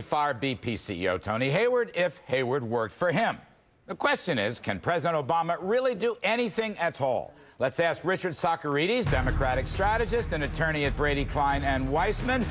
fire BP CEO Tony Hayward if Hayward worked for him. The question is, can President Obama really do anything at all? Let's ask Richard Socarides, Democratic strategist and attorney at Brady, Klein and Weissman,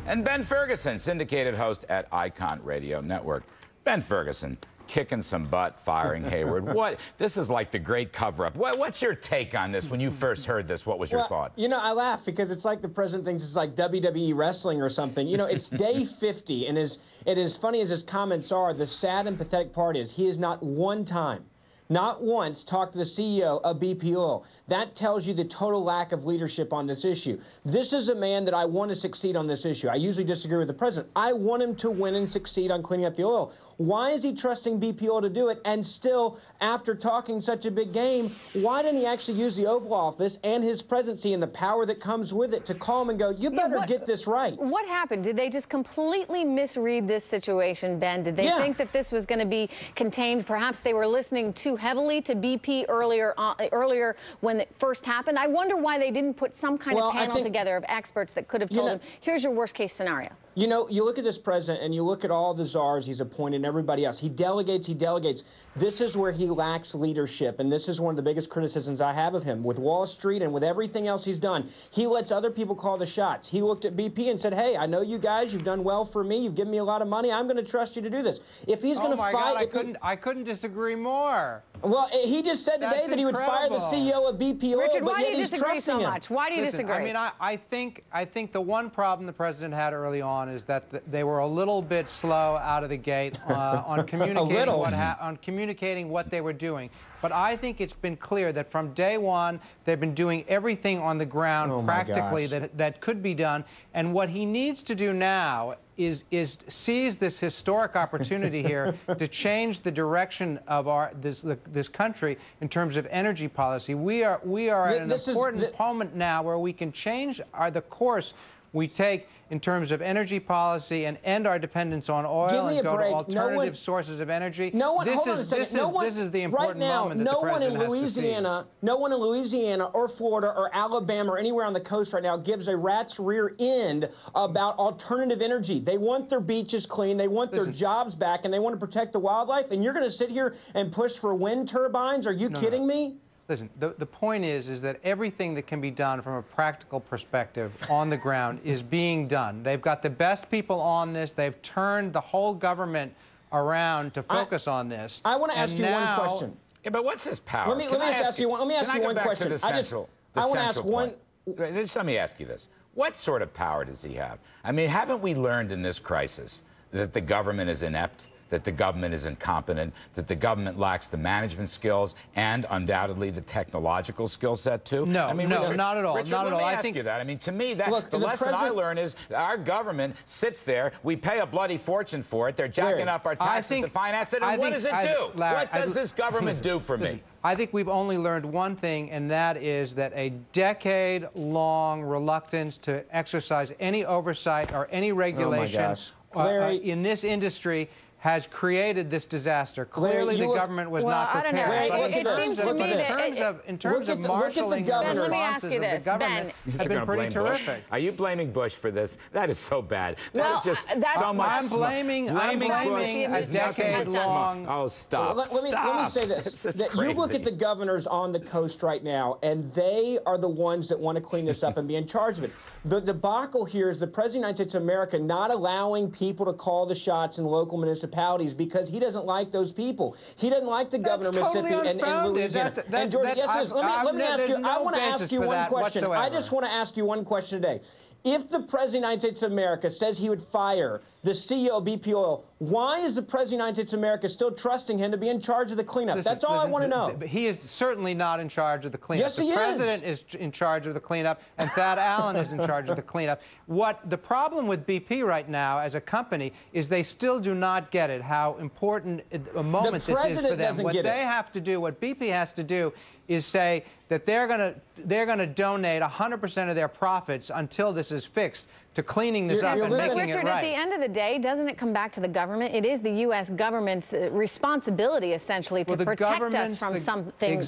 and Ben Ferguson, syndicated host at Icon Radio Network. Ben Ferguson, kicking some butt, firing Hayward. What? This is like the great cover-up. What's your take on this? When you first heard this, what was your thought? You know, I laugh because it's like the president thinks it's like WWE wrestling or something. You know, it's day 50, and as funny as his comments are, the sad and pathetic part is he has not one time, not once, talked to the CEO of BP Oil. That tells you the total lack of leadership on this issue. This is a man that I want to succeed on this issue. I usually disagree with the president. I want him to win and succeed on cleaning up the oil. Why is he trusting BP Oil to do it? And still, after talking such a big game, why didn't he actually use the Oval Office and his presidency and the power that comes with it to call him and go, you better get this right? What happened? Did they just completely misread this situation, Ben? Did they think that this was going to be contained? Perhaps they were listening too heavily to BP earlier when it first happened. I wonder why they didn't put some kind of panel together of experts that could have told them, here's your worst case scenario. You know, you look at this president and you look at all the czars he's appointed and everybody else. He delegates, he delegates. This is where he lacks leadership, and this is one of the biggest criticisms I have of him. With Wall Street and with everything else he's done, he lets other people call the shots. He looked at BP and said, hey, I know you guys, you've done well for me, you've given me a lot of money, I'm going to trust you to do this. If he's going to fight... Oh, my God, I couldn't disagree more. Well, he just said today that he would fire the CEO of BP Oil, Richard, but why yet do you he's disagree so trusting him. much? Why do you disagree? I mean, I think the one problem the president had early on is that they were a little bit slow out of the gate on communicating what they were doing. But I think it's been clear that from day one, they've been doing everything on the ground practically that could be done. And what he needs to do now is seize this historic opportunity here to change the direction of this country in terms of energy policy. We are at an important moment now where we can change the course we take in terms of energy policy and end our dependence on oil and go to alternative sources of energy. This is the important moment that the president has to seize. No one in Louisiana or Florida or Alabama or anywhere on the coast right now gives a rat's rear end about alternative energy. They want their beaches clean, they want their jobs back, and they want to protect the wildlife. And you're going to sit here and push for wind turbines? Are you kidding me? Listen, the point is that everything that can be done from a practical perspective on the ground is being done. They've got the best people on this. They've turned the whole government around to focus on this. I want to ask you one question. Yeah, but what's his power? Let me ask you one question. Let me ask you this. What sort of power does he have? I mean, haven't we learned in this crisis that the government is inept, that the government is incompetent, that the government lacks the management skills and undoubtedly the technological skill set too? No, I mean, no, Richard, not at all. Richard, not at all. I think you that. I mean, to me, the lesson I learned is our government sits there. We pay a bloody fortune for it. They're jacking up our taxes to finance it. And what does it do? What does this government do for me? I think we've only learned one thing, and that is that a decade-long reluctance to exercise any oversight or any regulation in this industry has created this disaster. Clearly, the government was not prepared. I don't know. It seems to me that in terms of marshalling the responses of the government have been pretty terrific. Are you blaming Bush for this? That is so bad. That is just so much. I'm blaming a decade-long. Oh, stop! Let me say this: that you look at the governors on the coast right now, and they are the ones that want to clean this up and be in charge of it. The debacle here is the President of the United States of America not allowing people to call the shots in local municipalities because he doesn't like those people. He doesn't like the governor of Mississippi and Louisiana. And Jordan, let me ask you. I want to ask you one question. I just want to ask you one question today. If the President of the United States of America says he would fire the CEO of BP Oil, why is the President of the United States of America still trusting him to be in charge of the cleanup? That's all I want to know. He is certainly not in charge of the cleanup. Yes, he is. The President is in charge of the cleanup, and Thad Allen is in charge of the cleanup. What the problem with BP right now as a company is they still do not get it, how important a moment this is for them. What they have to do, what BP has to do, is say, that they're going to donate 100% of their profits until this is fixed to cleaning this up and making Richard, it right. at the end of the day, doesn't it come back to the government? It is the U.S. government's responsibility, essentially, to protect us from something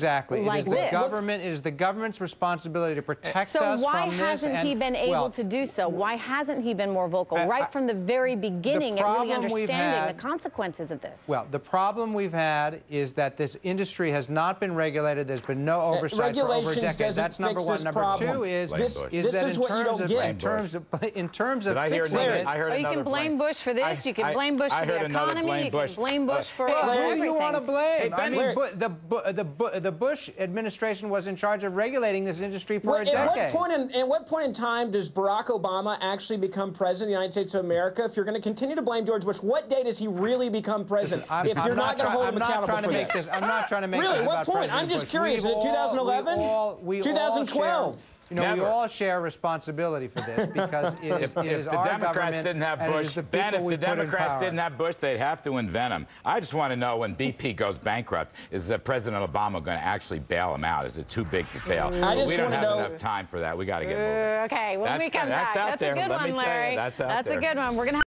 like this. It is the government's responsibility to protect us from this. So why hasn't he been able to do so? Why hasn't he been more vocal right from the very beginning and really understanding the consequences of this? Well, the problem we've had is that this industry has not been regulated. There's been no oversight for over a decade. That's number one. Number two is that in terms of fixing it, you can blame Bush for this. You can blame Bush for the economy. You can blame Bush for everything. Who do you want to blame? I mean, the Bush administration was in charge of regulating this industry for a decade. At what point in time does Barack Obama actually become president of the United States of America? If you're going to continue to blame George Bush, what day does he really become president? If you're not going to hold him accountable for this. I'm not trying to make really, this what about point? President I'm just Bush. curious. Is it 2011? 2012? You know, we all share responsibility for this because it is if the Democrats didn't have Bush, Ben, if the Democrats didn't have Bush, they'd have to invent him. I just want to know, when BP goes bankrupt, is President Obama going to actually bail him out? Is it too big to fail? We don't have enough time for that. We got to get moving. Okay, when we come back, that's a good one, Larry. That's a good one. We're going to